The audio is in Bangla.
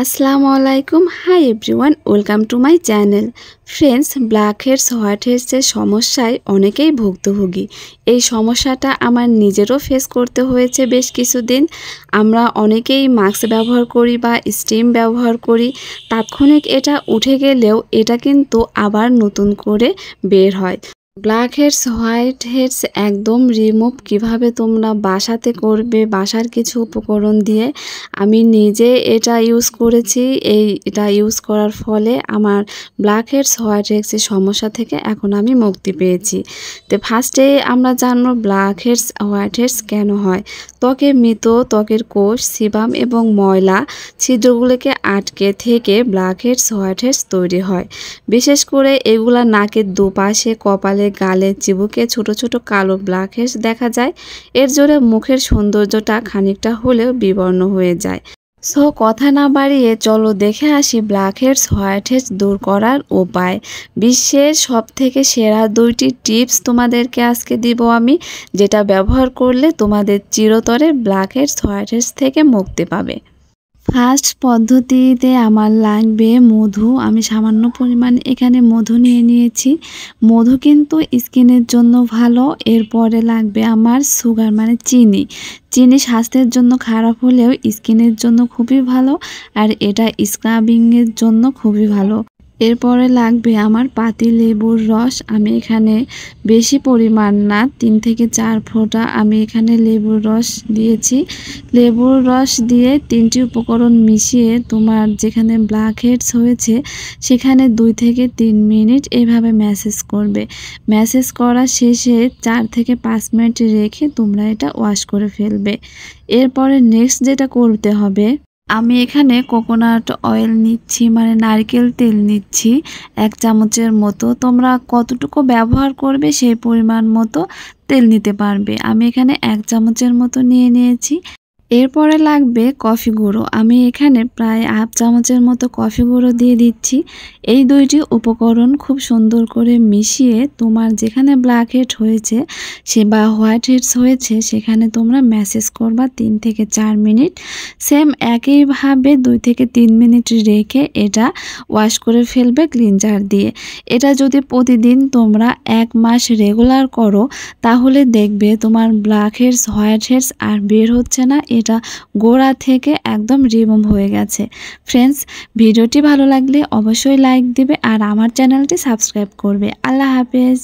আসসালামু আলাইকুম। Hi everyone, welcome to my channel. Friends, blackheads white হেডসের সমস্যায় অনেকেই ভুক্তভোগী। এই সমস্যাটা আমার নিজেরও ফেস করতে হয়েছে বেশ কিছুদিন। আমরা অনেকেই মাস্ক ব্যবহার করি বা স্টিম ব্যবহার করি, তাৎক্ষণিক এটা উঠে গেলেও এটা কিন্তু আবার নতুন করে বের হয়। ব্ল্যাক হেডস হোয়াইট হেডস একদম রিমুভ কিভাবে তোমরা বাসাতে করবে, বাসার কিছু উপকরণ দিয়ে আমি নিজে এটা ইউজ করেছি। এটা ইউজ করার ফলে আমার ব্ল্যাক হেডস হোয়াইট হেডসের সমস্যা থেকে এখন আমি মুক্তি পেয়েছি। তো ফার্স্টে আমরা জানবো ব্ল্যাক হেডস হোয়াইট হেডস কেন হয়। ত্বকে মৃত ত্বকের কোষ, সিবাম এবং ময়লা ছিদ্রগুলোকে আটকে থেকে ব্ল্যাক হেডস হোয়াইট হেডস তৈরি হয়। বিশেষ করে এগুলা নাকের দুপাশে, কপালে, গালে, চিবুকে ছোট ছোট কালো ব্ল্যাক হেডস দেখা যায়। এর জোরে মুখের সৌন্দর্যটা খানিকটা হলেও বিবর্ণ হয়ে যায়। সো কথা না বাড়িয়ে চলো দেখে আসি ব্ল্যাক হেডস হোয়াইট হেডস দূর করার উপায়। বিশ্বের সবথেকে সেরা 2টি টিপস তোমাদেরকে আজকে দিব আমি, যেটা ব্যবহার করলে তোমাদের চিরতরে ব্ল্যাক হেডস হোয়াইট হেডস থেকে মুক্তি পাবে। ফার্স্ট পদ্ধতিতে আমার লাগবে মধু। আমি সামান্য পরিমাণ এখানে মধু নিয়ে নিয়েছি। মধু কিন্তু স্কিনের জন্য ভালো। এরপরে লাগবে আমার সুগার মানে চিনি। চিনি স্বাস্থ্যের জন্য খারাপ হলেও স্কিনের জন্য খুবই ভালো, আর এটা স্ক্রাবিংয়ের জন্য খুবই ভালো। এরপরে লাগবে আমার পাতি লেবুর রস। আমি এখানে বেশি পরিমাণ না, 3 থেকে 4 ফোঁটা আমি এখানে লেবুর রস দিয়েছি। লেবুর রস দিয়ে 3টি উপকরণ মিশিয়ে তোমার যেখানে ব্ল্যাক হেডস হয়েছে সেখানে 2 থেকে 3 মিনিট এভাবে ম্যাসেজ করবে। ম্যাসেজ করা শেষে 4 থেকে 5 মিনিট রেখে তোমরা এটা ওয়াশ করে ফেলবে। এরপরে নেক্সট যেটা করতে হবে, আমি এখানে কোকোনাট অয়েল নিচ্ছি, মানে নারকেল তেল নিচ্ছি 1 চামচের মতো। তোমরা কতটুকু ব্যবহার করবে সেই পরিমাণ মতো তেল নিতে পারবে। আমি এখানে 1 চামচের মতো নিয়ে নিয়েছি। এরপরে লাগবে কফি গুঁড়ো। আমি এখানে প্রায় 1/2 চামচের মতো কফি গুঁড়ো দিয়ে দিচ্ছি। এই 2টি উপকরণ খুব সুন্দর করে মিশিয়ে তোমার যেখানে ব্ল্যাক হেড হয়েছে বা হোয়াইট হেডস হয়েছে সেখানে তোমরা ম্যাসেজ করবা 3 থেকে 4 মিনিট। সেম একইভাবে 2 থেকে 3 মিনিট রেখে এটা ওয়াশ করে ফেলবে ক্লিনজার দিয়ে। এটা যদি প্রতিদিন তোমরা 1 মাস রেগুলার করো তাহলে দেখবে তোমার black heads white heads are বের হচ্ছে না, এটা গোড়া থেকে একদম রিমুভ হয়ে গেছে। ফ্রেন্ডস, ভিডিওটি ভালো লাগলে অবশ্যই লাইক দিবে আর আমার চ্যানেলটি সাবস্ক্রাইব করবে। আল্লাহ হাফেজ।